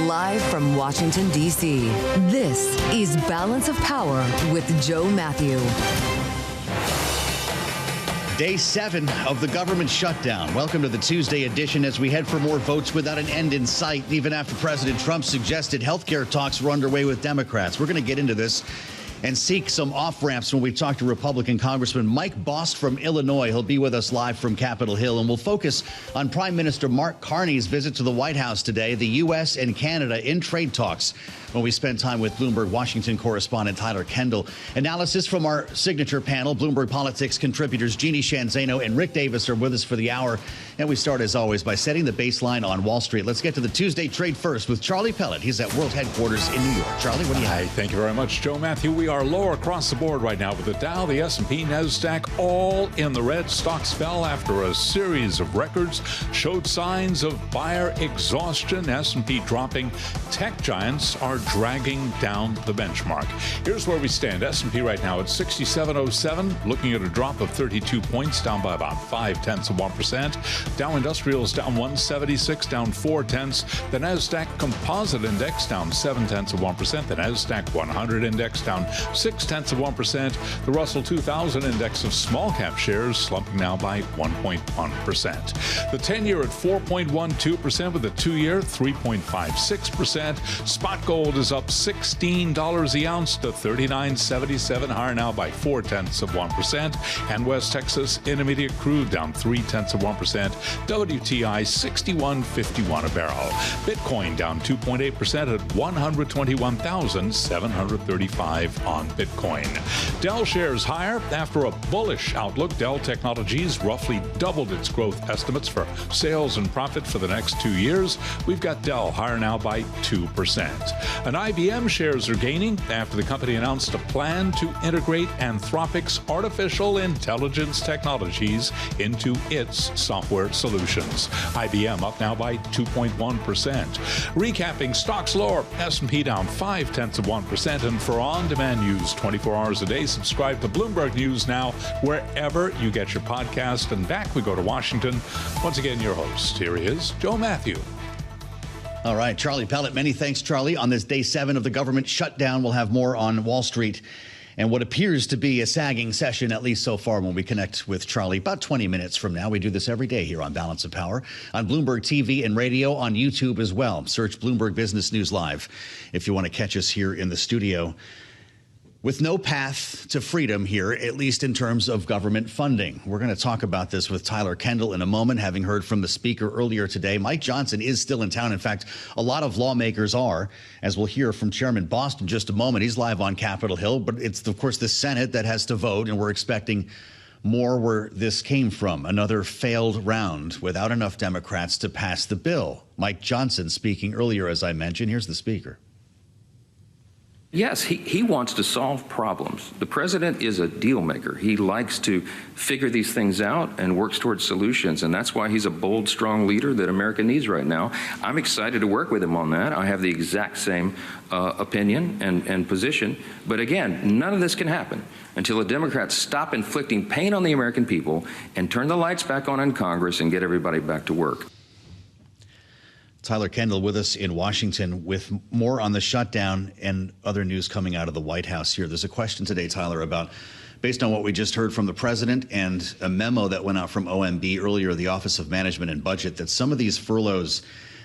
Live from Washington, D.C., this is Balance of Power with Joe Mathieu. Day 7 of the government shutdown. Welcome to the Tuesday edition as we head for more votes without an end in sight, even after President Trump suggested health care talks were underway with Democrats. We're going to get into this and seek some off-ramps when we talk to Republican Congressman Mike Bost from Illinois. He'll be with us live from Capitol Hill, and we'll focus on Prime Minister Mark Carney's visit to the White House today, the U.S. and Canada in trade talks, when we spend time with Bloomberg Washington correspondent Tyler Kendall. Analysis from our signature panel. Bloomberg Politics contributors Jeanne, Zaino, and Rick Davis are with us for the hour. And we start, as always, by setting the baseline on Wall Street. Let's get to the Tuesday trade first with Charlie Pellet. He's at World Headquarters in New York. Charlie, what do you have? Thank you very much, Joe Mathieu. We are lower across the board right now with the Dow, the S&P, NASDAQ, all in the red. Stocks fell after a series of records showed signs of buyer exhaustion. S&P dropping. Tech giants are dragging down the benchmark. Here's where we stand. S&P right now at 6707, looking at a drop of 32 points, down by about 0.5%. Dow Industrials down 176, down 0.4. The NASDAQ Composite Index down 0.7%. The NASDAQ 100 Index down 0.6%. The Russell 2000 Index of small cap shares slumping now by 1.1%. The 10-year at 4.12%, with the 2-year 3.56%. Spot gold is up $16 the ounce to $39.77, higher now by 0.4%. And West Texas Intermediate crude down 0.3%. WTI 61.51 a barrel. Bitcoin down 2.8% at 121,735 on Bitcoin. Dell shares higher after a bullish outlook. Dell Technologies roughly doubled its growth estimates for sales and profit for the next 2 years. We've got Dell higher now by 2%. And IBM shares are gaining after the company announced a plan to integrate Anthropic's artificial intelligence technologies into its software solutions. IBM up now by 2.1%. Recapping, stocks lower, S&P down 0.5%. And for on-demand news 24 hours a day, subscribe to Bloomberg News now wherever you get your podcast. And back we go to Washington. Once again, your host. Here he is, Joe Mathieu. All right, Charlie Pellet. Many thanks, Charlie. On this day 7 of the government shutdown, we'll have more on Wall Street and what appears to be a sagging session, at least so far, when we connect with Charlie about 20 minutes from now. We do this every day here on Balance of Power, on Bloomberg TV and radio, on YouTube as well. Search Bloomberg Business News Live if you want to catch us here in the studio. With no path to freedom here, at least in terms of government funding. We're going to talk about this with Tyler Kendall in a moment, having heard from the speaker earlier today. Mike Johnson is still in town. In fact, a lot of lawmakers are, as we'll hear from Chairman Bost in just a moment. He's live on Capitol Hill, but it's, of course, the Senate that has to vote, and we're expecting more where this came from. Another failed round without enough Democrats to pass the bill. Mike Johnson speaking earlier, as I mentioned. Here's the speaker. Yes, he wants to solve problems. The president is a deal maker. He likes to figure these things out and works towards solutions, and that's why he's a bold, strong leader that America needs right now. I'm excited to work with him on that. I have the exact same opinion and position. But again, none of this can happen until the Democrats stop inflicting pain on the American people and turn the lights back on in Congress and get everybody back to work. Tyler Kendall with us in Washington with more on the shutdown and other news coming out of the White House here. There's a question today, Tyler, about, based on what we just heard from the president and a memo that went out from OMB earlier, the Office of Management and Budget, that some of these furloughs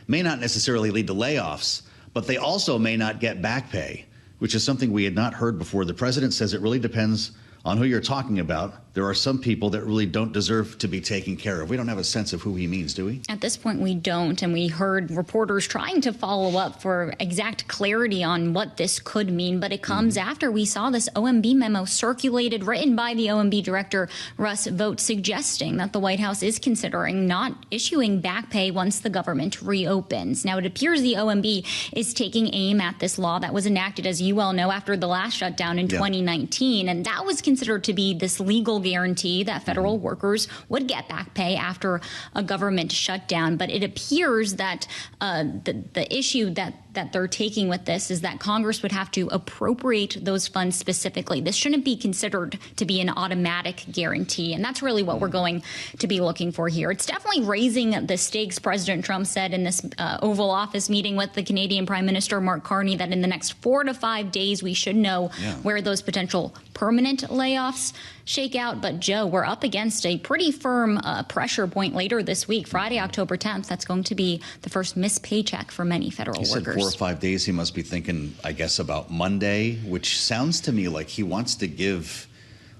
may not necessarily lead to layoffs, but they also may not get back pay, which is something we had not heard before. The president says it really depends on who you're talking about. There are some people that really don't deserve to be taken care of. We don't have a sense of who he means, do we? At this point, we don't. And we heard reporters trying to follow up for exact clarity on what this could mean. But it comes after we saw this OMB memo circulated, written by the OMB director, Russ Vought, suggesting that the White House is considering not issuing back pay once the government reopens. Now, it appears the OMB is taking aim at this law that was enacted, as you well know, after the last shutdown in 2019. And that was considered to be this legal guarantee that federal workers would get back pay after a government shutdown. But it appears that the issue that that they're taking with this is that Congress would have to appropriate those funds specifically. This shouldn't be considered to be an automatic guarantee, and that's really what we're going to be looking for here. It's definitely raising the stakes. President Trump said in this Oval Office meeting with the Canadian Prime Minister Mark Carney that in the next 4 to 5 days we should know where those potential permanent layoffs shake out. But Joe, we're up against a pretty firm pressure point later this week, Friday, October 10th. That's going to be the first missed paycheck for many federal workers. He said 4 or 5 days. He must be thinking, I guess, about Monday, which sounds to me like he wants to give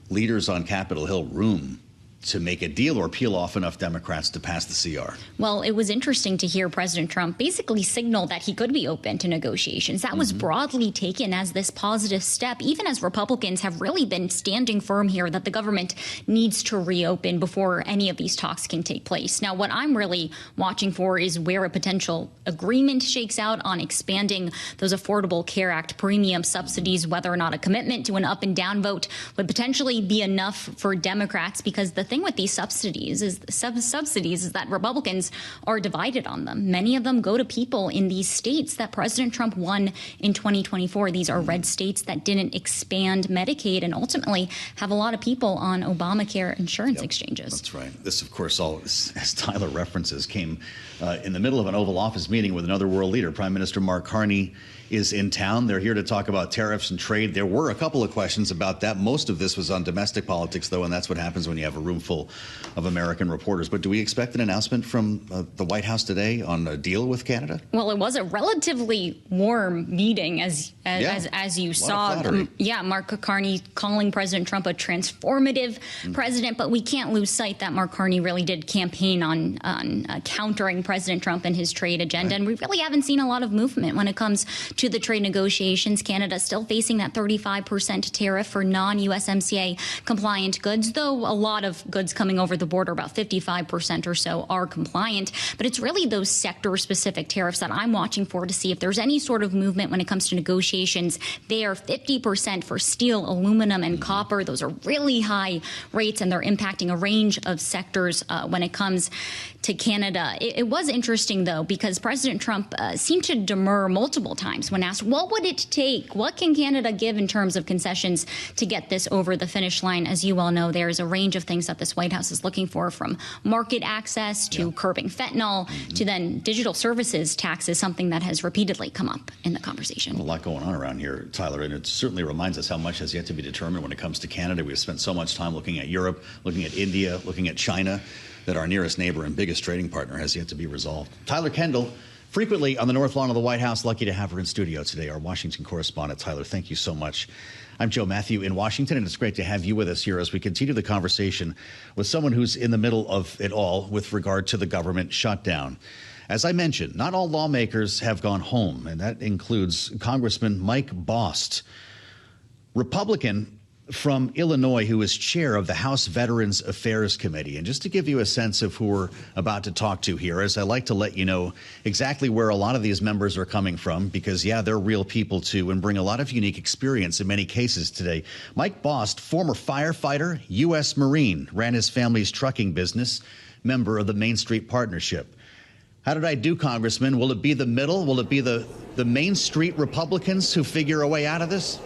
leaders on Capitol Hill room to make a deal or peel off enough Democrats to pass the CR. Well, it was interesting to hear President Trump basically signal that he could be open to negotiations. That was broadly taken as this positive step, even as Republicans have really been standing firm here that the government needs to reopen before any of these talks can take place. Now, what I'm really watching for is where a potential agreement shakes out on expanding those Affordable Care Act premium subsidies, whether or not a commitment to an up and down vote would potentially be enough for Democrats, because the thing with these subsidies is that Republicans are divided on them. Many of them go to people in these states that President Trump won in 2024. These are red states that didn't expand Medicaid and ultimately have a lot of people on Obamacare insurance exchanges. That's right. This, of course, all, as Tyler references, came in the middle of an Oval Office meeting with another world leader. Prime Minister Mark Carney is in town. They're here to talk about tariffs and trade. There were a couple of questions about that. Most of this was on domestic politics, though, and that's what happens when you have a room full of American reporters. But do we expect an announcement from the White House today on a deal with Canada? Well, it was a relatively warm meeting, as you saw. Mark Carney calling President Trump a transformative president, but we can't lose sight that Mark Carney really did campaign on countering President Trump and his trade agenda, and we really haven't seen a lot of movement when it comes to the trade negotiations. Canada still facing that 35% tariff for non-USMCA compliant goods, though a lot of goods coming over the border, about 55% or so, are compliant. But it's really those sector-specific tariffs that I'm watching for to see if there's any sort of movement when it comes to negotiations. They are 50% for steel, aluminum, and copper. Those are really high rates, and they're impacting a range of sectors when it comes to Canada. It was interesting, though, because President Trump seemed to demur multiple times when asked, what would it take? What can Canada give in terms of concessions to get this over the finish line? As you well know, there is a range of things that this White House is looking for, from market access to curbing fentanyl to then digital services taxes, something that has repeatedly come up in the conversation. A lot going on around here, Tyler, and it certainly reminds us how much has yet to be determined when it comes to Canada. We've spent so much time looking at Europe, looking at India, looking at China, that our nearest neighbor and biggest trading partner has yet to be resolved. Tyler Kendall, frequently on the North Lawn of the White House. Lucky to have her in studio today, our Washington correspondent. Tyler, thank you so much. I'm Joe Mathieu in Washington, and it's great to have you with us here as we continue the conversation with someone who's in the middle of it all with regard to the government shutdown. As I mentioned, not all lawmakers have gone home, and that includes Congressman Mike Bost, Republican from Illinois, who is chair of the House Veterans Affairs Committee. And just to give you a sense of who we're about to talk to here, as I like to let you know exactly where a lot of these members are coming from, because, they're real people, too, and bring a lot of unique experience in many cases today. Mike Bost, former firefighter, U.S. Marine, ran his family's trucking business, member of the Main Street Partnership. How did I do, Congressman? Will it be the middle? Will it be the Main Street Republicans who figure a way out of this?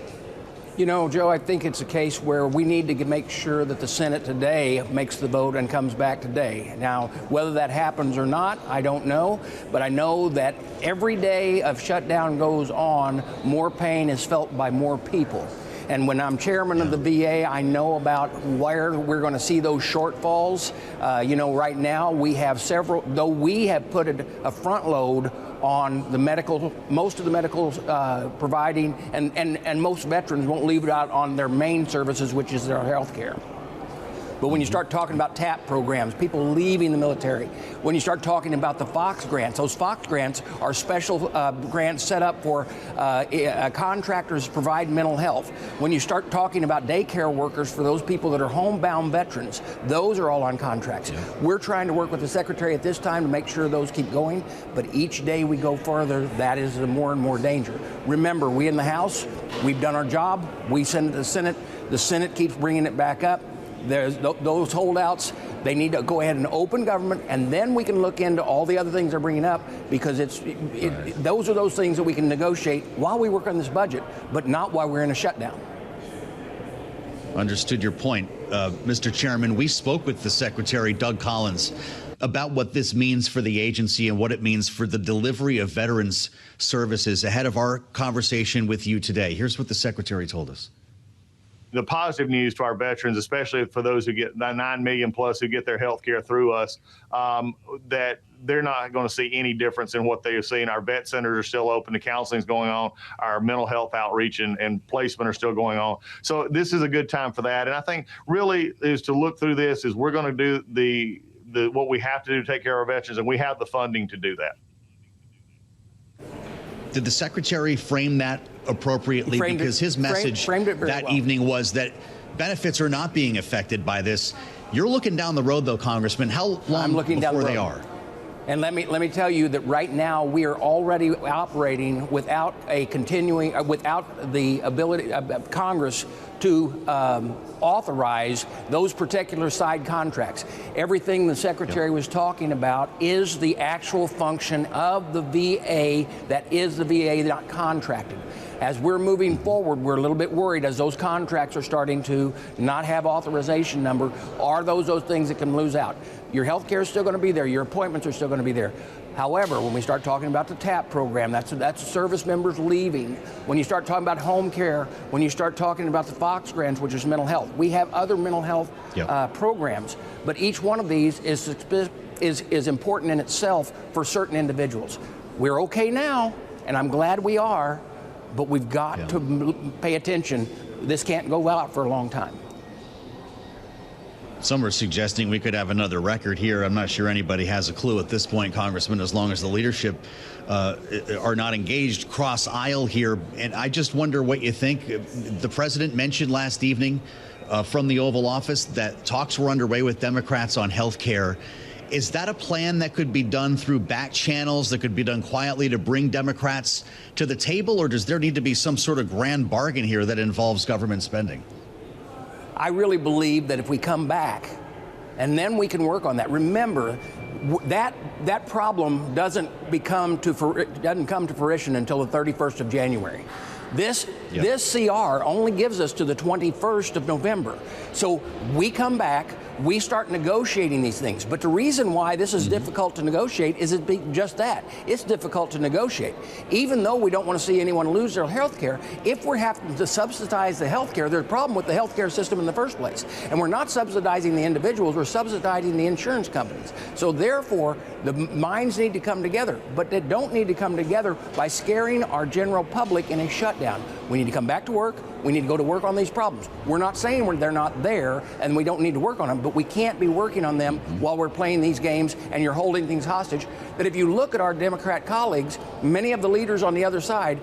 You know, Joe, I think it's a case where we need to make sure that the Senate today makes the vote and comes back today. Now, whether that happens or not, I don't know. But I know that every day of shutdown goes on, more pain is felt by more people. And when I'm chairman of the VA, I know about where we're going to see those shortfalls. Right now we have several, though we have put a front load on the medical, most of the medical providing, and most veterans won't leave it out on their main services, which is their health care. But when you start talking about TAP programs, people leaving the military, when you start talking about the Fox grants, those Fox grants are special grants set up for contractors to provide mental health. When you start talking about daycare workers for those people that are homebound veterans, those are all on contracts. Yeah. We're trying to work with the Secretary at this time to make sure those keep going, but each day we go further, that is the more and more danger. Remember, we in the House, we've done our job, we send it to the Senate keeps bringing it back up. There's those holdouts, They need to go ahead and open government, and then we can look into all the other things they're bringing up, because those are those things that we can negotiate while we work on this budget, but not while we're in a shutdown. Understood your point. Mr. Chairman, we spoke with the Secretary, Doug Collins, about what this means for the agency and what it means for the delivery of veterans services ahead of our conversation with you today. Here's what the Secretary told us. The positive news to our veterans, especially for those who get 9 million plus who get their health care through us, that they're not going to see any difference in what they have seen. Our vet centers are still open. The counseling is going on. Our mental health outreach and placement are still going on. So this is a good time for that. And I think really is to look through this is we're going to do what we have to do to take care of our veterans, and we have the funding to do that. Did the Secretary frame that appropriately? Because his message that evening was that benefits are not being affected by this. You're looking down the road, though, Congressman. How long before they are? And let me tell you that right now we are already operating without without the ability of Congress to authorize those particular side contracts. Everything the Secretary was talking about is the actual function of the VA that is the VA not contracted. As we're moving forward, we're a little bit worried as those contracts are starting to not have authorization number. Are those things that can lose out? Your health care is still going to be there. Your appointments are still going to be there. However, when we start talking about the TAP program, that's service members leaving. When you start talking about home care, when you start talking about the Fox grants, which is mental health, we have other mental health programs. But each one of these is important in itself for certain individuals. We're okay now, and I'm glad we are, but we've got to pay attention. This can't go out for a long time. Some are suggesting we could have another record here. I'm not sure anybody has a clue at this point, Congressman, as long as the leadership are not engaged cross aisle here. And I just wonder what you think. The president mentioned last evening from the Oval Office that talks were underway with Democrats on health care. Is that a plan that could be done through back channels, that could be done quietly to bring Democrats to the table? Or does there need to be some sort of grand bargain here that involves government spending? I really believe that if we come back and then we can work on that. Remember, that problem doesn't come to fruition until the 31st of January. This CR only gives us to the 21st of November. So we come back, we start negotiating these things. But the reason why this is difficult to negotiate is just that. It's difficult to negotiate. Even though we don't want to see anyone lose their health care, if we're having to subsidize the health care, there's a problem with the health care system in the first place. And we're not subsidizing the individuals, we're subsidizing the insurance companies. So therefore, the minds need to come together. But they don't need to come together by scaring our general public in a shutdown. We need to come back to work. We need to go to work on these problems. We're not saying they're not there and we don't need to work on them, but we can't be working on them while we're playing these games and you're holding things hostage. But if you look at our Democrat colleagues, many of the leaders on the other side,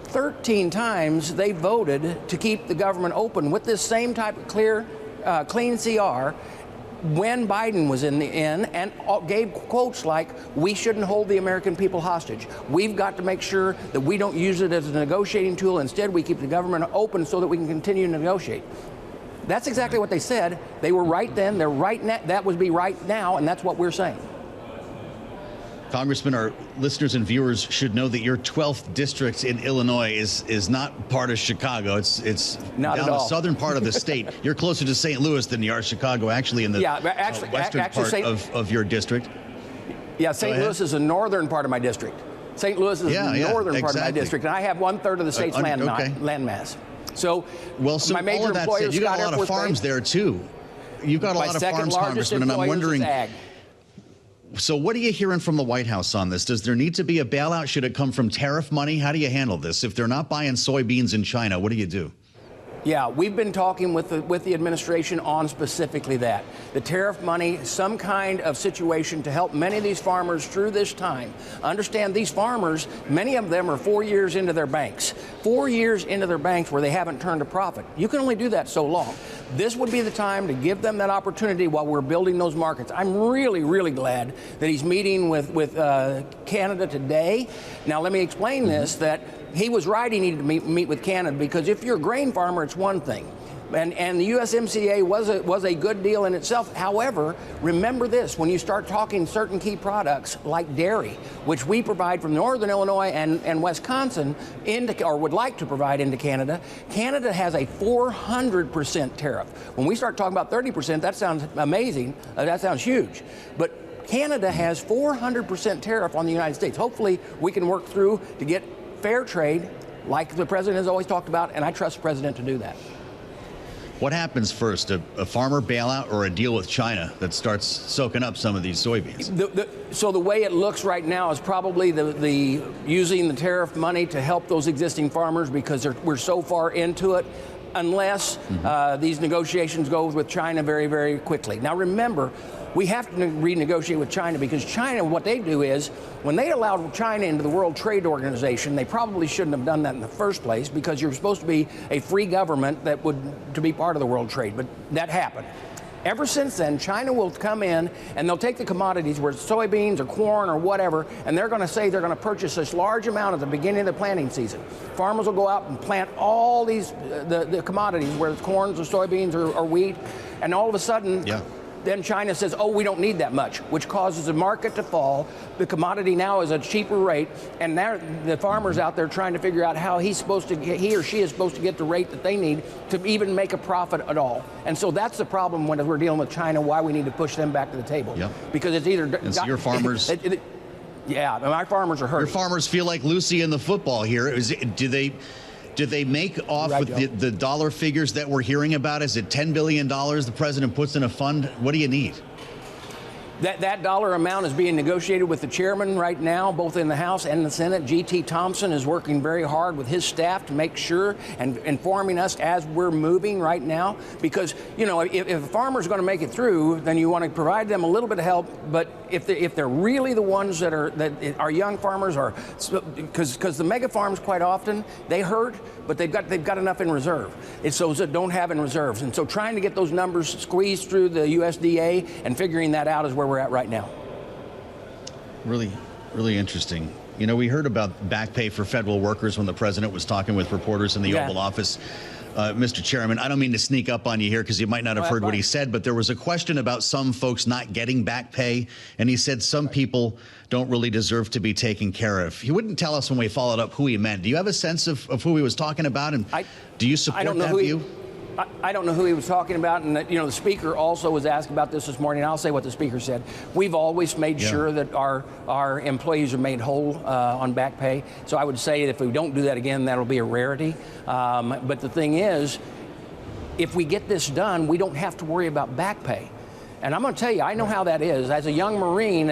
13 times they voted to keep the government open with this same type of clean CR when Biden was in and gave quotes like, we shouldn't hold the American people hostage. We've got to make sure that we don't use it as a negotiating tool. Instead, we keep the government open so that we can continue to negotiate. That's exactly what they said. They were right then. They're right now. That would be right now, and that's what we're saying. Congressman, our listeners and viewers should know that your 12th district in Illinois is not part of Chicago. It's not down the southern part of the state. You're closer to St. Louis than you are Chicago, actually, in the western part of your district. Yeah, St. Louis is the northern part of my district. St. Louis is the northern part of my district, and I have 1/3 of the state's land mass. So, my major employer, you got a lot of farms there too. You've got a lot of farms, Congressman, and I'm wondering. So what are you hearing from the White House on this? Does there need to be a bailout? Should it come from tariff money? How do you handle this? If they're not buying soybeans in China, what do you do? Yeah, we've been talking with the administration on specifically that. The tariff money, some kind of situation to help many of these farmers through this time. Understand these farmers, many of them are 4 years into their banks. 4 years into their banks where they haven't turned a profit. You can only do that so long. This would be the time to give them that opportunity while we're building those markets. I'm really, really glad that he's meeting with Canada today. Now, let me explain this, that he was right, he needed to meet with Canada, because if you're a grain farmer, it's one thing. And the USMCA was a good deal in itself. However, remember this, when you start talking certain key products like dairy, which we provide from Northern Illinois and Wisconsin, or would like to provide into Canada, Canada has a 400% tariff. When we start talking about 30%, that sounds amazing. That sounds huge. But Canada has 400% tariff on the United States. Hopefully, we can work through to get fair trade like the president has always talked about, and I trust the president to do that. What happens first, a farmer bailout or a deal with China that starts soaking up some of these soybeans? So the way it looks right now is probably the using the tariff money to help those existing farmers because we're so far into it, unless these negotiations go with China very, very quickly. Now remember, we have to renegotiate with China because China, what they do is, when they allowed China into the World Trade Organization, they probably shouldn't have done that in the first place because you're supposed to be a free government to be part of the world trade, but that happened. Ever since then, China will come in and they'll take the commodities, whether it's soybeans or corn or whatever, and they're going to say they're going to purchase this large amount at the beginning of the planting season. Farmers will go out and plant all these the commodities, whether it's corns or soybeans or wheat, and all of a sudden, then China says, oh, we don't need that much, which causes the market to fall. The commodity now is a cheaper rate, and the farmers out there trying to figure out how he or she is supposed to get the rate that they need to even make a profit at all. And so that's the problem when we're dealing with China, why we need to push them back to the table. Because it's either... And so your farmers... Yeah, my farmers are hurting. Your farmers feel like Lucy in the football here. Do they make off with the dollar figures that we're hearing about? Is it $10 billion the president puts in a fund? What do you need? That dollar amount is being negotiated with the chairman right now, both in the House and the Senate. G.T. Thompson is working very hard with his staff to make sure and informing us as we're moving right now. Because, you know, if a farmer's going to make it through, then you want to provide them a little bit of help. But if they're really the ones that are young farmers, or because the mega farms quite often they hurt, but they've got enough in reserve. It's those that don't have in reserves, and so trying to get those numbers squeezed through the USDA and figuring that out is where we're at right now. Really, really interesting. You know, we heard about back pay for federal workers when the president was talking with reporters in the Oval Office. Mr. Chairman, I don't mean to sneak up on you here because you might not have heard what he said, but there was a question about some folks not getting back pay, and he said some people don't really deserve to be taken care of. He wouldn't tell us when we followed up who he meant. Do you have a sense of who he was talking about, and do you support that view? I don't know who he was talking about, and you know, the speaker also was asked about this morning. I'll say what the speaker said. We've always made sure that our employees are made whole on back pay. So I would say if we don't do that again, that'll be a rarity. But the thing is, if we get this done, we don't have to worry about back pay. And I'm going to tell you, I know how that is. As a young Marine,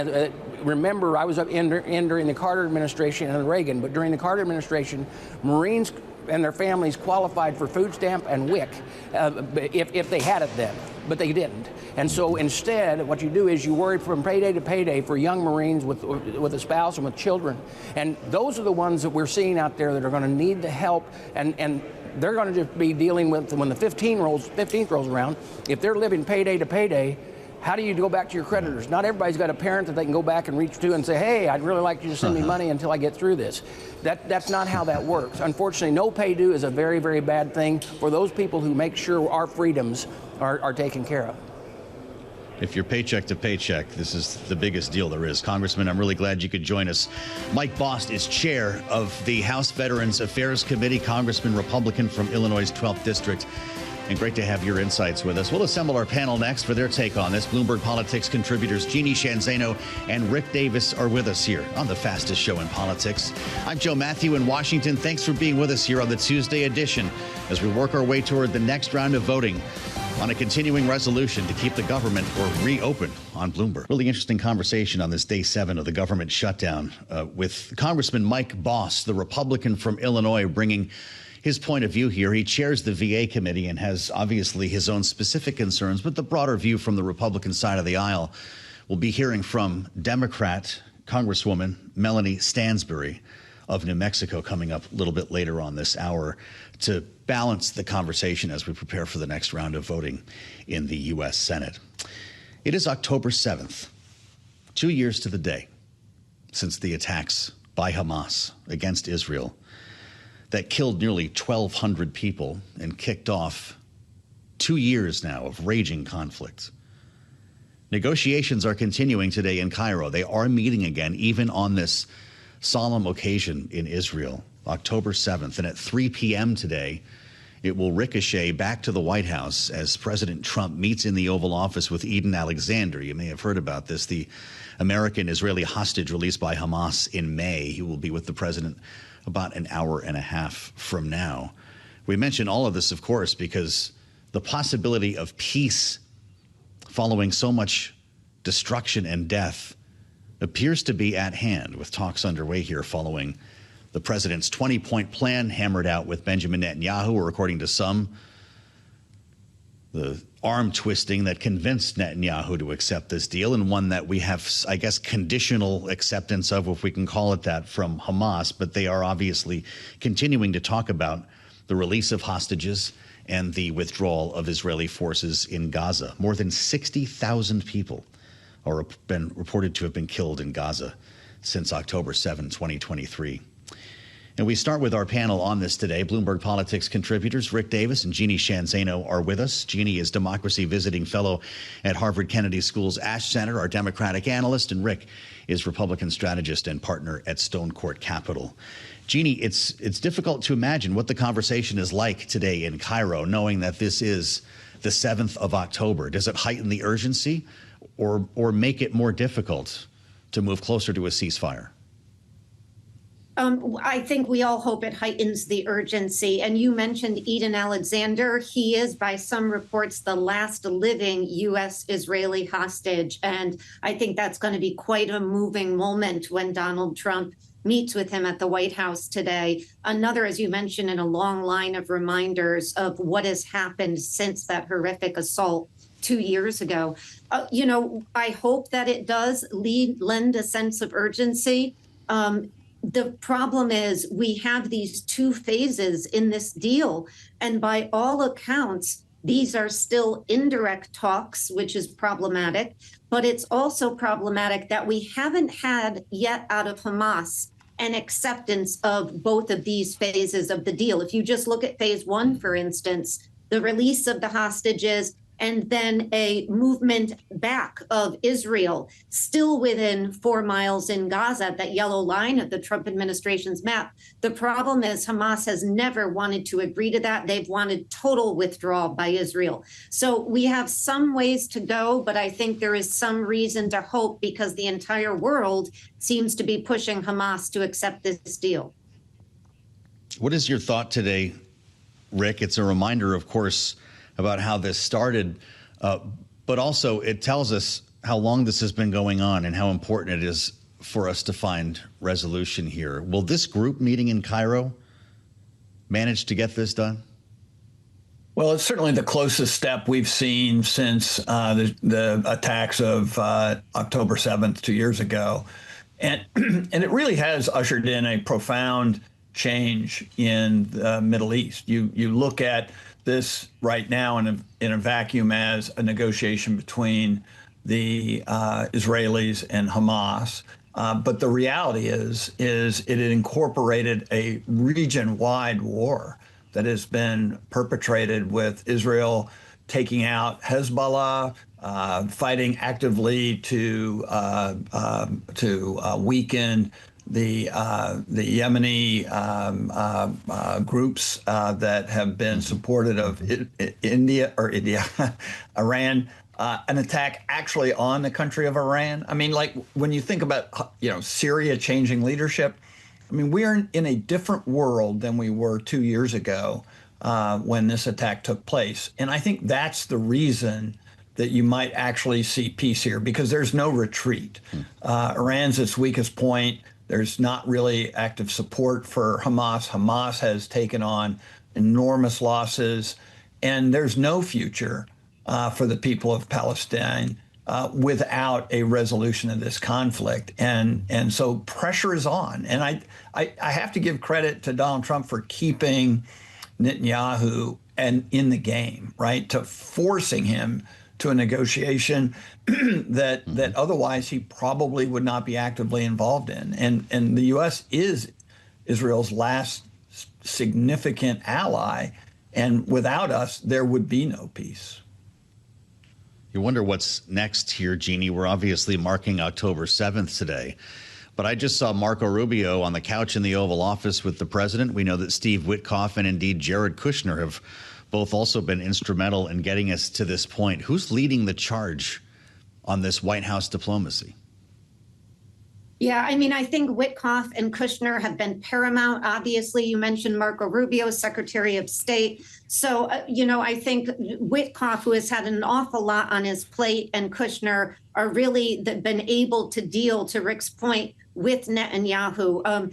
remember, I was in during the Carter administration and Reagan, but during the Carter administration, Marines and their families qualified for food stamp and WIC if they had it then, but they didn't. And so instead, what you do is you worry from payday to payday for young Marines with a spouse and with children. And those are the ones that we're seeing out there that are going to need the help, and they're going to just be dealing with when the 15th rolls around. If they're living payday to payday, how do you go back to your creditors? Not everybody's got a parent that they can go back and reach to and say, hey, I'd really like you to send me money until I get through this. That's not how that works. Unfortunately, no pay due is a very, very bad thing for those people who make sure our freedoms are taken care of. If you're paycheck to paycheck, this is the biggest deal there is. Congressman, I'm really glad you could join us. Mike Bost is chair of the House Veterans Affairs Committee, Congressman, Republican from Illinois' 12th District. And great to have your insights with us. We'll assemble our panel next for their take on this. Bloomberg Politics contributors Jeanne, Zaino, and Rick Davis are with us here on the fastest show in politics. I'm Joe Mathieu in Washington. Thanks for being with us here on the Tuesday edition as we work our way toward the next round of voting on a continuing resolution to keep the government or reopen on Bloomberg. Really interesting conversation on this day 7 of the government shutdown with Congressman Mike Bost, the Republican from Illinois, bringing his point of view here. He chairs the VA committee and has obviously his own specific concerns, but the broader view from the Republican side of the aisle. We'll be hearing from Democrat Congresswoman Melanie Stansbury of New Mexico coming up a little bit later on this hour to balance the conversation as we prepare for the next round of voting in the U.S. Senate. It is October 7th, 2 years to the day since the attacks by Hamas against Israel that killed nearly 1,200 people and kicked off 2 years now of raging conflict. Negotiations are continuing today in Cairo. They are meeting again, even on this solemn occasion in Israel, October 7th. And at 3 p.m. today, it will ricochet back to the White House as President Trump meets in the Oval Office with Eden Alexander. You may have heard about this, the American-Israeli hostage released by Hamas in May. He will be with the president about an hour and a half from now. We mention all of this, of course, because the possibility of peace following so much destruction and death appears to be at hand, with talks underway here following the president's 20-point plan hammered out with Benjamin Netanyahu, or according to some, the arm twisting that convinced Netanyahu to accept this deal, and one that we have, I guess, conditional acceptance of, if we can call it that, from Hamas. But they are obviously continuing to talk about the release of hostages and the withdrawal of Israeli forces in Gaza. More than 60,000 people are been reported to have been killed in Gaza since October 7, 2023. And we start with our panel on this today. Bloomberg Politics contributors Rick Davis and Jeanne Zaino are with us. Jeanne is Democracy Visiting Fellow at Harvard Kennedy School's Ash Center, our Democratic analyst, and Rick is Republican strategist and partner at Stonecourt Capital. Jeanne, it's difficult to imagine what the conversation is like today in Cairo, knowing that this is the 7th of October. Does it heighten the urgency or make it more difficult to move closer to a ceasefire? I think we all hope it heightens the urgency. And you mentioned Eden Alexander. He is, by some reports, the last living U.S.-Israeli hostage. And I think that's going to be quite a moving moment when Donald Trump meets with him at the White House today. Another, as you mentioned, in a long line of reminders of what has happened since that horrific assault 2 years ago. I hope that it does lend a sense of urgency. The problem is we have these two phases in this deal, and by all accounts, these are still indirect talks, which is problematic, but it's also problematic that we haven't had yet out of Hamas an acceptance of both of these phases of the deal. If you just look at phase one, for instance, the release of the hostages and then a movement back of Israel, still within 4 miles in Gaza, that yellow line of the Trump administration's map. The problem is Hamas has never wanted to agree to that. They've wanted total withdrawal by Israel. So we have some ways to go, but I think there is some reason to hope because the entire world seems to be pushing Hamas to accept this deal. What is your thought today, Rick? It's a reminder, of course, about how this started, but also it tells us how long this has been going on and how important it is for us to find resolution here. Will this group meeting in Cairo manage to get this done? Well, it's certainly the closest step we've seen since the attacks of October 7th 2 years ago. And it really has ushered in a profound change in the Middle East. You look at this right now in a vacuum as a negotiation between the Israelis and Hamas. But the reality is it had incorporated a region-wide war that has been perpetrated with Israel taking out Hezbollah, fighting actively to weaken the Yemeni groups that have been supported of Iran, an attack actually on the country of Iran. I mean, like when you think about, Syria changing leadership, I mean, we are in a different world than we were 2 years ago when this attack took place. And I think that's the reason that you might actually see peace here, because there's no retreat. Iran's its weakest point. There's not really active support for Hamas. Hamas has taken on enormous losses, and there's no future for the people of Palestine without a resolution of this conflict. And so pressure is on. And I have to give credit to Donald Trump for keeping Netanyahu in the game, right, to forcing him to a negotiation that otherwise he probably would not be actively involved in. And the U.S. is Israel's last significant ally And without us, there would be no peace. You wonder what's next here, Jeannie. We're obviously marking October 7th today. But I just saw Marco Rubio on the couch in the Oval Office with the president. We know that Steve Witkoff and indeed Jared Kushner have both also been instrumental in getting us to this point. Who's leading the charge on this White House diplomacy? Yeah, I mean, I think Witkoff and Kushner have been paramount. Obviously, you mentioned Marco Rubio, Secretary of State. So, I think Witkoff, who has had an awful lot on his plate, and Kushner are really been able to deal, to Rick's point, with Netanyahu.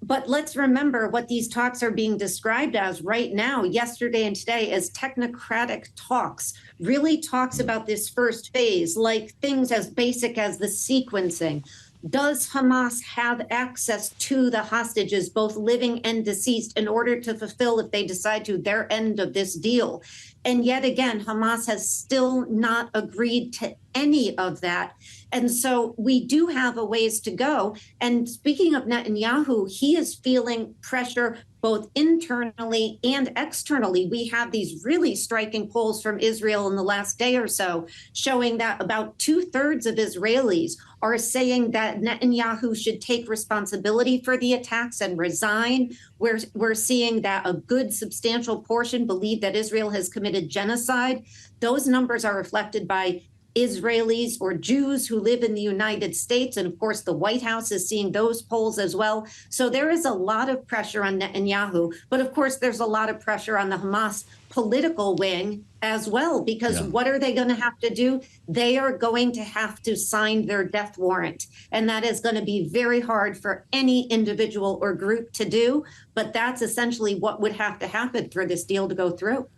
But let's remember what these talks are being described as right now, yesterday and today, as technocratic talks, really talks about this first phase, like things as basic as the sequencing. Does Hamas have access to the hostages, both living and deceased, in order to fulfill, if they decide to, their end of this deal? And yet again, Hamas has still not agreed to any of that. And so we do have a ways to go. And speaking of Netanyahu, he is feeling pressure both internally and externally. We have these really striking polls from Israel in the last day or so showing that about 2/3 of Israelis are saying that Netanyahu should take responsibility for the attacks and resign. We're seeing that a good substantial portion believe that Israel has committed genocide. Those numbers are reflected by Israelis or Jews who live in the United States. And of course, the White House is seeing those polls as well. So there is a lot of pressure on Netanyahu. But of course, there's a lot of pressure on the Hamas political wing as well, because what are they going to have to do? They are going to have to sign their death warrant. And that is going to be very hard for any individual or group to do. But that's essentially what would have to happen for this deal to go through.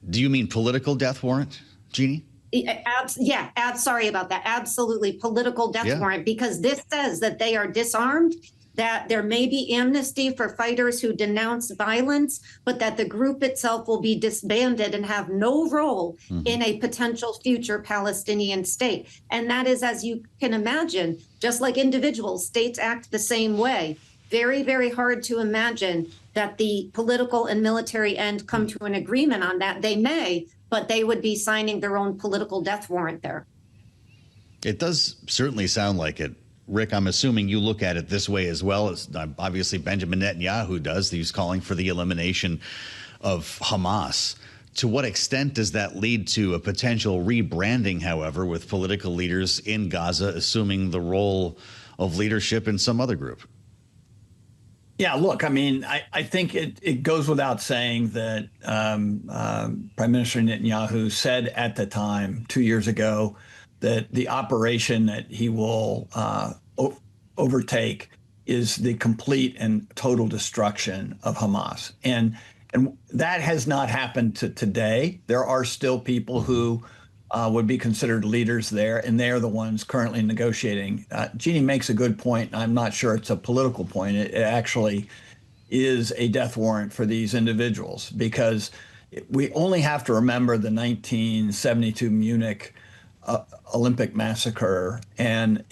Do you mean political death warrant, Jeannie? Sorry about that. Absolutely. Political death warrant, because this says that they are disarmed, that there may be amnesty for fighters who denounce violence, but that the group itself will be disbanded and have no role in a potential future Palestinian state. And that is, as you can imagine, just like individuals, states act the same way. Very, very hard to imagine that the political and military end come to an agreement on that. They may, but they would be signing their own political death warrant there. It does certainly sound like it. Rick, I'm assuming you look at it this way as well, as obviously Benjamin Netanyahu does. He's calling for the elimination of Hamas. To what extent does that lead to a potential rebranding, however, with political leaders in Gaza assuming the role of leadership in some other group? Yeah, look, I mean, I think it goes without saying that Prime Minister Netanyahu said at the time, 2 years ago, that the operation that he will overtake is the complete and total destruction of Hamas. And that has not happened to today. There are still people who would be considered leaders there, and they are the ones currently negotiating. Jeannie makes a good point. I'm not sure it's a political point. It actually is a death warrant for these individuals, because we only have to remember the 1972 Munich Olympic massacre, and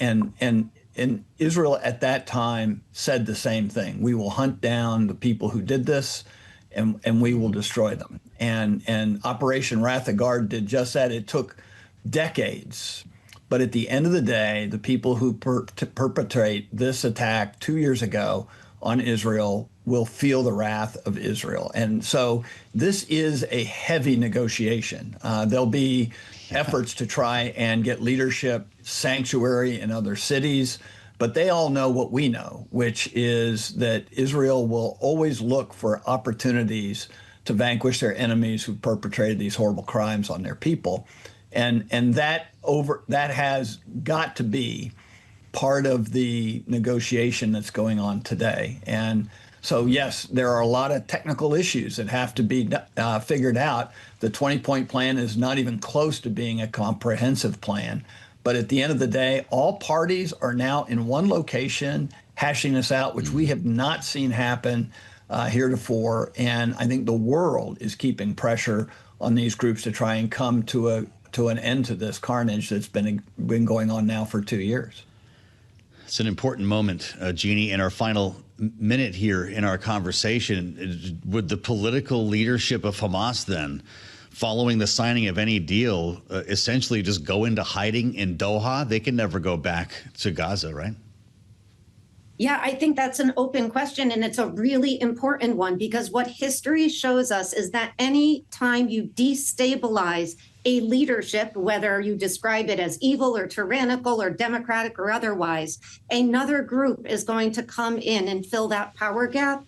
Israel at that time said the same thing. We will hunt down the people who did this, and we will destroy them. And Operation Wrath of God did just that. It took decades. But at the end of the day, the people who perpetrate this attack 2 years ago on Israel will feel the wrath of Israel. And so this is a heavy negotiation. There'll be efforts to try and get leadership sanctuary in other cities. But they all know what we know, which is that Israel will always look for opportunities to vanquish their enemies who perpetrated these horrible crimes on their people. And that has got to be part of the negotiation that's going on today. And so, yes, there are a lot of technical issues that have to be figured out. The 20-point plan is not even close to being a comprehensive plan. But at the end of the day, all parties are now in one location hashing this out, which we have not seen happen heretofore. And I think the world is keeping pressure on these groups to try and come to an end to this carnage that's been going on now for 2 years. It's an important moment, Jeanne, in our final minute here in our conversation. Would the political leadership of Hamas then, following the signing of any deal, essentially just go into hiding in Doha? They can never go back to Gaza, right? Yeah, I think that's an open question, and it's a really important one, because what history shows us is that any time you destabilize a leadership, whether you describe it as evil or tyrannical or democratic or otherwise, another group is going to come in and fill that power gap.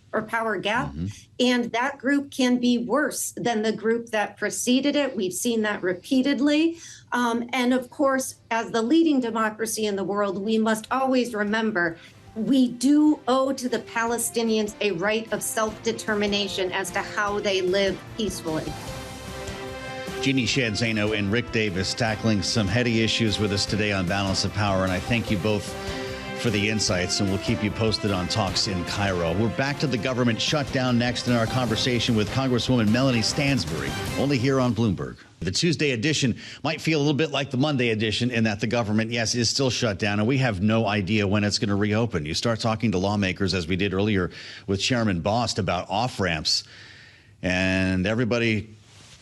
And that group can be worse than the group that preceded it. We've seen that repeatedly. And of course, as the leading democracy in the world, we must always remember we do owe to the Palestinians a right of self-determination as to how they live peacefully. Jeanne Zaino and Rick Davis tackling some heady issues with us today on Balance of Power, and I thank you both for the insights, and we'll keep you posted on talks in Cairo. We're back to the government shutdown next in our conversation with Congresswoman Melanie Stansbury, only here on Bloomberg. The Tuesday edition might feel a little bit like the Monday edition in that the government, yes, is still shut down, and we have no idea when it's going to reopen. You start talking to lawmakers, as we did earlier with Chairman Bost, about off-ramps, and everybody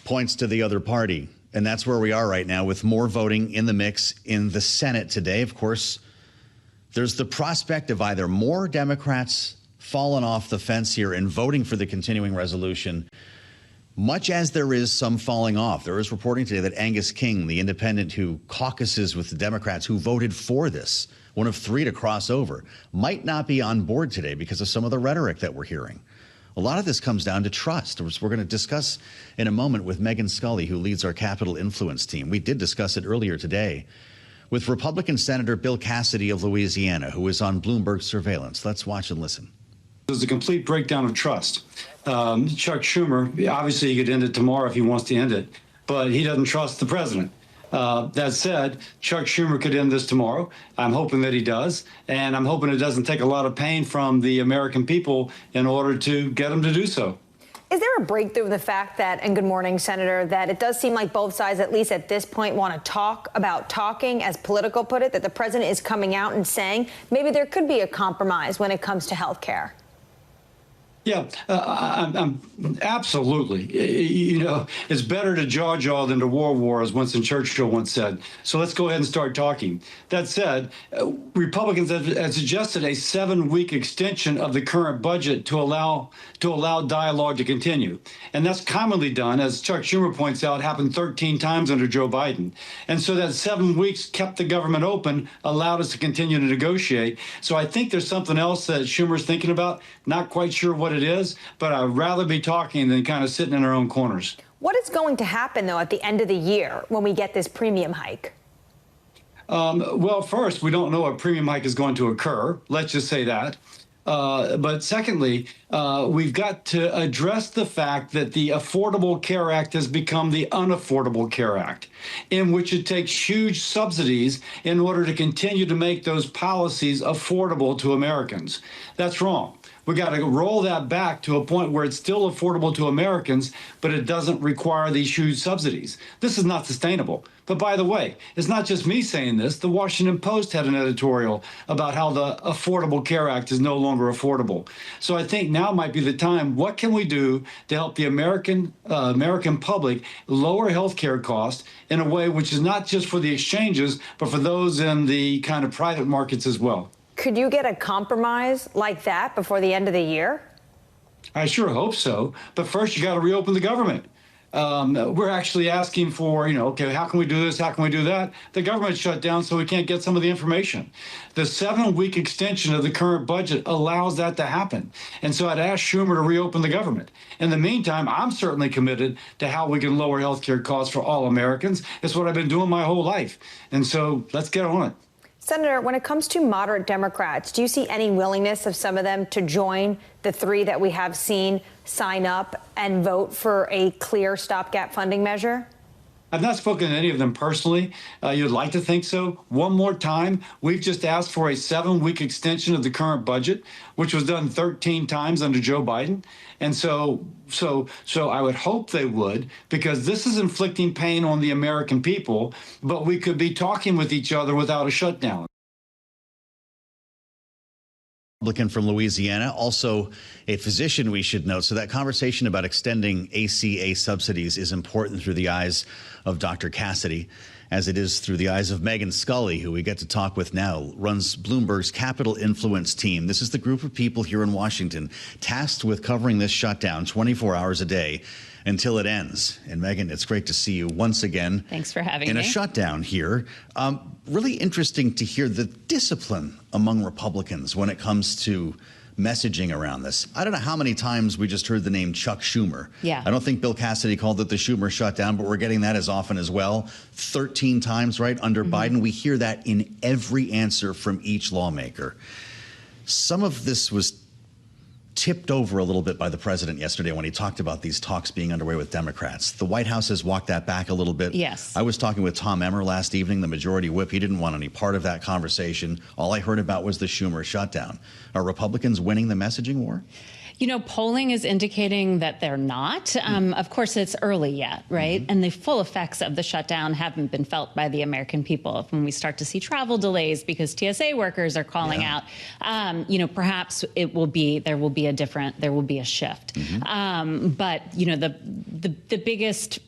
points to the other party. And that's where we are right now, with more voting in the mix in the Senate today. Of course, there's the prospect of either more Democrats falling off the fence here and voting for the continuing resolution, much as there is some falling off. There is reporting today that Angus King, the independent who caucuses with the Democrats who voted for this, one of three to cross over, might not be on board today because of some of the rhetoric that we're hearing. A lot of this comes down to trust, which we're going to discuss in a moment with Megan Scully, who leads our Capitol Influence team. We did discuss it earlier today with Republican Senator Bill Cassidy of Louisiana, who is on Bloomberg surveillance. Let's watch and listen. There's a complete breakdown of trust. Chuck Schumer, obviously he could end it tomorrow if he wants to end it, but he doesn't trust the president. That said, Chuck Schumer could end this tomorrow. I'm hoping that he does, and I'm hoping it doesn't take a lot of pain from the American people in order to get him to do so. Is there a breakthrough in the fact that, and good morning, Senator, that it does seem like both sides, at least at this point, want to talk about talking, as Politico put it, that the president is coming out and saying maybe there could be a compromise when it comes to health care? Yeah, I'm absolutely. You know, it's better to jaw than to war, as Winston Churchill once said. So let's go ahead and start talking. That said, Republicans have suggested a 7-week extension of the current budget to allow dialogue to continue. And that's commonly done, as Chuck Schumer points out, happened 13 times under Joe Biden. And so that 7 weeks kept the government open, allowed us to continue to negotiate. So I think there's something else that Schumer's thinking about. Not quite sure what it is, but I'd rather be talking than kind of sitting in our own corners. What is going to happen, though, at the end of the year when we get this premium hike? Well, first, we don't know a premium hike is going to occur. Let's just say that. But secondly, we've got to address the fact that the Affordable Care Act has become the Unaffordable Care Act, in which it takes huge subsidies in order to continue to make those policies affordable to Americans. That's wrong. We got to roll that back to a point where it's still affordable to Americans, but it doesn't require these huge subsidies. This is not sustainable. But by the way, it's not just me saying this. The Washington Post had an editorial about how the Affordable Care Act is no longer affordable. So I think now might be the time. What can we do to help the American public lower health care costs in a way which is not just for the exchanges, but for those in the kind of private markets as well? Could you get a compromise like that before the end of the year? I sure hope so. But first, you got to reopen the government. We're actually asking for, okay, how can we do this? How can we do that? The government shut down, so we can't get some of the information. The 7-week extension of the current budget allows that to happen. And so I'd ask Schumer to reopen the government. In the meantime, I'm certainly committed to how we can lower health care costs for all Americans. It's what I've been doing my whole life. And so let's get on it. Senator, when it comes to moderate Democrats, do you see any willingness of some of them to join the three that we have seen sign up and vote for a clear stopgap funding measure? I've not spoken to any of them personally. You'd like to think so. One more time, we've just asked for a 7-week extension of the current budget, which was done 13 times under Joe Biden. And so I would hope they would, because this is inflicting pain on the American people, but we could be talking with each other without a shutdown. Republican from Louisiana, also a physician, we should note. So that conversation about extending ACA subsidies is important through the eyes of Dr. Cassidy, as it is through the eyes of Megan Scully, who we get to talk with now, runs Bloomberg's Capital Influence team. This is the group of people here in Washington tasked with covering this shutdown 24 hours a day until it ends. And Megan, it's great to see you once again. Thanks for having me. In a shutdown here. Really interesting to hear the discipline among Republicans when it comes to messaging around this. I don't know how many times we just heard the name Chuck Schumer. Yeah. I don't think Bill Cassidy called it the Schumer shutdown, but we're getting that as often as well. 13 times, right, under Biden. We hear that in every answer from each lawmaker. Some of this was tipped over a little bit by the president yesterday when he talked about these talks being underway with Democrats. The White House has walked that back a little bit. Yes. I was talking with Tom Emmer last evening, the majority whip. He didn't want any part of that conversation. All I heard about was the Schumer shutdown. Are Republicans winning the messaging war? You know, polling is indicating that they're not. Of course, it's early yet, right? And the full effects of the shutdown haven't been felt by the American people. When we start to see travel delays because TSA workers are calling out, you know, perhaps there will be a shift. But, you know, the biggest,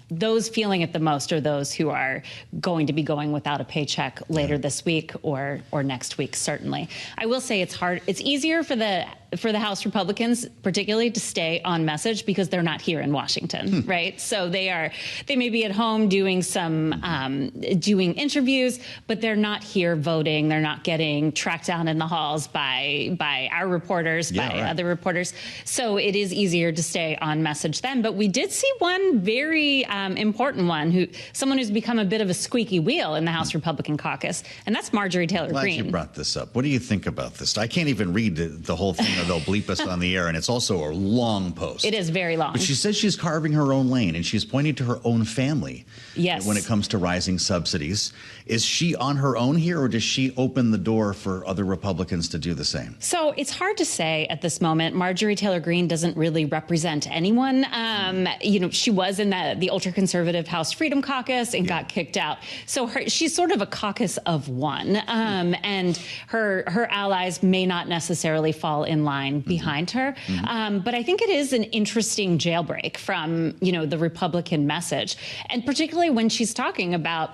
those feeling it the most are those who are going to be going without a paycheck later this week or next week, certainly. I will say it's hard. It's easier for the House Republicans, particularly, to stay on message because they're not here in Washington, right? So they may be at home doing doing interviews, but they're not here voting. They're not getting tracked down in the halls by our reporters, other reporters. So it is easier to stay on message then. But we did see one very important one, someone who's become a bit of a squeaky wheel in the House Republican caucus, and that's Marjorie Taylor Greene. Glad you brought this up. What do you think about this? I can't even read the whole thing. They'll bleep us on the air, and it's also a long post. It is very long. But she says she's carving her own lane, and she's pointing to her own family. Yes. When it comes to rising subsidies. Is she on her own here, or does she open the door for other Republicans to do the same? So it's hard to say at this moment. Marjorie Taylor Greene doesn't really represent anyone. You know, she was in the ultra-conservative House Freedom Caucus and got kicked out. So she's sort of a caucus of one, and her allies may not necessarily fall in line behind her. But I think it is an interesting jailbreak from, you know, the Republican message, and particularly when she's talking about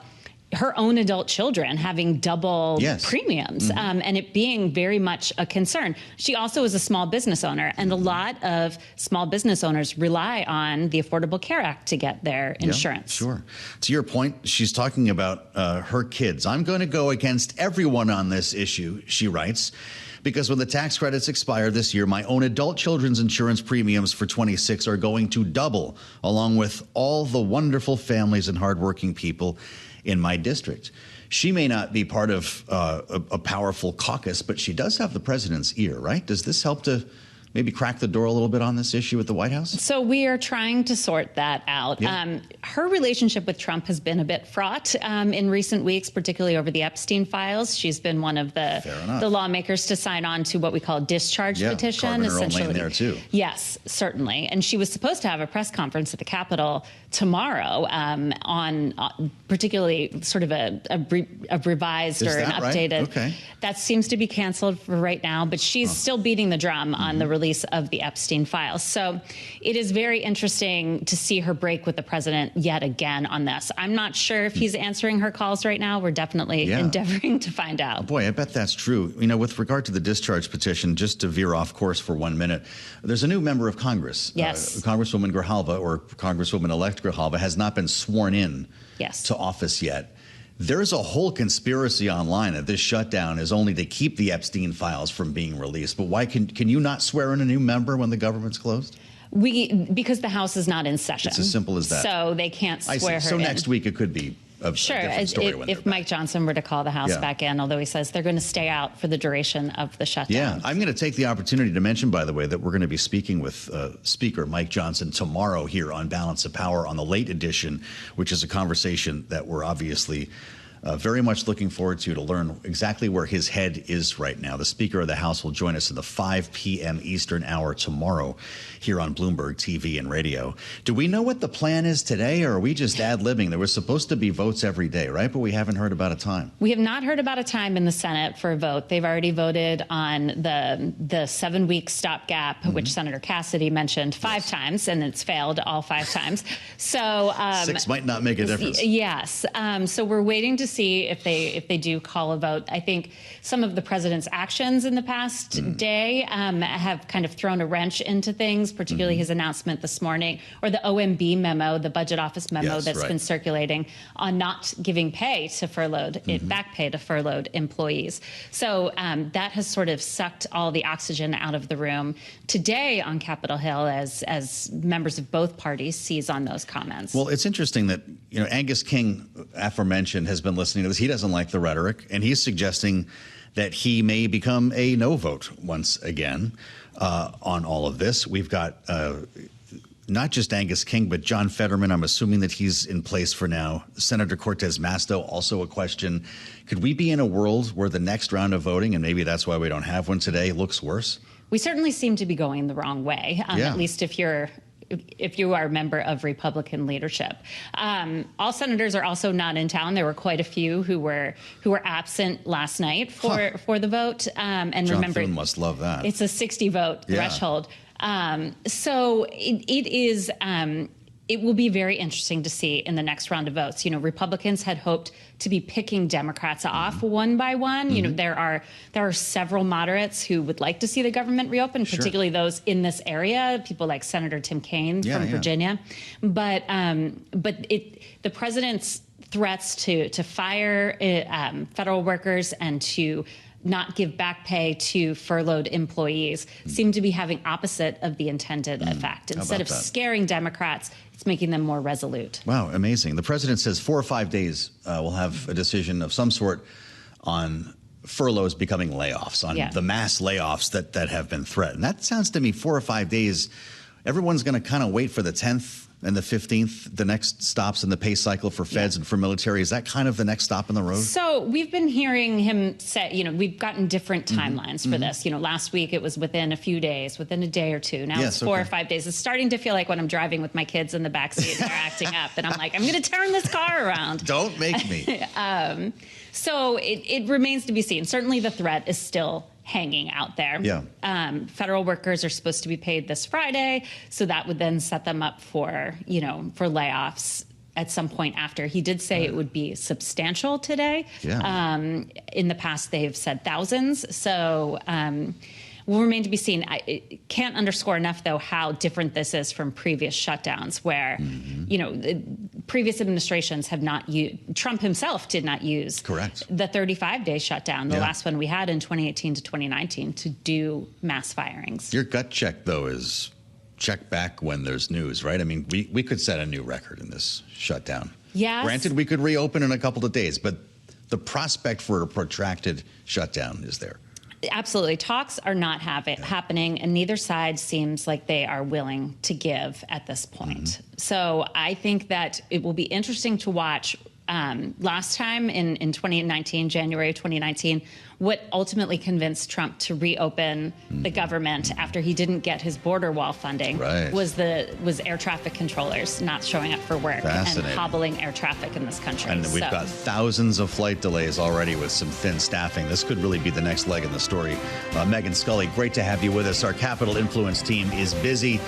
her own adult children having double premiums, and it being very much a concern. She also is a small business owner, and a lot of small business owners rely on the Affordable Care Act to get their insurance. Sure. To your point, she's talking about her kids. I'm going to go against everyone on this issue, she writes, because when the tax credits expire this year, my own adult children's insurance premiums for 26 are going to double, along with all the wonderful families and hardworking people in my district. She may not be part of a powerful caucus, but she does have the president's ear, right? Does this help to maybe crack the door a little bit on this issue with the White House? So we are trying to sort that out. Her relationship with Trump has been a bit fraught in recent weeks, particularly over the Epstein files. She's been one of the lawmakers to sign on to what we call discharge petition. Carving her own lane there too. Yes, certainly. And she was supposed to have a press conference at the Capitol tomorrow on particularly sort of a revised or an updated. Right? Okay. That seems to be canceled for right now, but she's still beating the drum on the release of the Epstein files. So it is very interesting to see her break with the president yet again on this. I'm not sure if he's answering her calls right now. We're definitely endeavoring to find out. Boy, I bet that's true. You know, with regard to the discharge petition, just to veer off course for 1 minute, there's a new member of Congress. Yes. Congresswoman Grijalva, or Congresswoman-elect Grijalva, has not been sworn in to office yet. There's a whole conspiracy online that this shutdown is only to keep the Epstein files from being released. But why can you not swear in a new member when the government's closed? Because the House is not in session. It's as simple as that. So they can't swear her So in. Next week it could be a different story when if Mike Johnson were to call the House back in, although he says they're going to stay out for the duration of the shutdown. Yeah, I'm going to take the opportunity to mention, by the way, that we're going to be speaking with Speaker Mike Johnson tomorrow here on Balance of Power on the late edition, which is a conversation that we're obviously Very much looking forward to learn exactly where his head is right now. The Speaker of the House will join us in the 5 p.m. Eastern hour tomorrow here on Bloomberg TV and radio. Do we know what the plan is today, or are we just ad-libbing? There was supposed to be votes every day, right? But we haven't heard about a time. We have not heard about a time in the Senate for a vote. They've already voted on the 7-week stopgap, which Senator Cassidy mentioned 5 times, and it's failed all 5 times. So 6 might not make a difference. Yes. So we're waiting to see if they do call a vote. I think some of the president's actions in the past day have kind of thrown a wrench into things, particularly his announcement this morning, or the OMB memo, the budget office memo that's been circulating on not giving pay to furloughed, back pay to furloughed employees. So that has sort of sucked all the oxygen out of the room today on Capitol Hill as members of both parties seize on those comments. Well, it's interesting that, Angus King, aforementioned, has been listening to this. He doesn't like the rhetoric, and he's suggesting that he may become a no vote once again on all of this. We've got not just Angus King, but John Fetterman. I'm assuming that he's in place for now. Senator Cortez Masto, also a question. Could we be in a world where the next round of voting, and maybe that's why we don't have one today, looks worse? We certainly seem to be going the wrong way, at least if you are a member of Republican leadership. All senators are also not in town. There were quite a few who were absent last night for the vote. And John remember, Thune must love that. It's a 60 vote threshold. So it is. It will be very interesting to see in the next round of votes. Republicans had hoped to be picking Democrats off one by one. There are several moderates who would like to see the government reopen, particularly those in this area, people like Senator Tim Kaine from Virginia. But the president's threats to fire federal workers and to not give back pay to furloughed employees seem to be having opposite of the intended effect. Instead of scaring Democrats, it's making them more resolute. Wow, amazing. The president says 4 or 5 days we'll have a decision of some sort on furloughs becoming layoffs, on the mass layoffs that have been threatened. That sounds to me 4 or 5 days. Everyone's going to kind of wait for the 10th and the 15th, the next stops in the pay cycle for feds and for military. Is that kind of the next stop in the road? So we've been hearing him say, we've gotten different timelines for this. Last week it was within a few days, within a day or two. Now it's 4 or 5 days. It's starting to feel like when I'm driving with my kids in the backseat and they're acting up. And I'm like, I'm going to turn this car around. Don't make me. So it remains to be seen. Certainly the threat is still hanging out there. Federal workers are supposed to be paid this Friday, so that would then set them up for layoffs at some point after. He did say it would be substantial today. In the past, they've said thousands. So will remain to be seen. I can't underscore enough, though, how different this is from previous shutdowns where, previous administrations have not used, Trump himself did not use the 35-day shutdown, the last one we had in 2018 to 2019, to do mass firings. Your gut check, though, is check back when there's news, right? I mean, we could set a new record in this shutdown. Yes. Granted, we could reopen in a couple of days, but the prospect for a protracted shutdown is there. Absolutely. Talks are not happening, and neither side seems like they are willing to give at this point. So I think that it will be interesting to watch. Last time in 2019, January of 2019, what ultimately convinced Trump to reopen the government after he didn't get his border wall funding was air traffic controllers not showing up for work and hobbling air traffic in this country. And we've got thousands of flight delays already with some thin staffing. This could really be the next leg in the story. Megan Scully, great to have you with us. Our Capitol Influence team is busy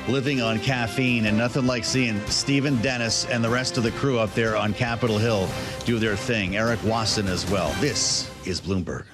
living on caffeine, and nothing like seeing Stephen Dennis and the rest of the crew up there on Capitol Hill do their thing. Eric Wasson as well. This is Bloomberg.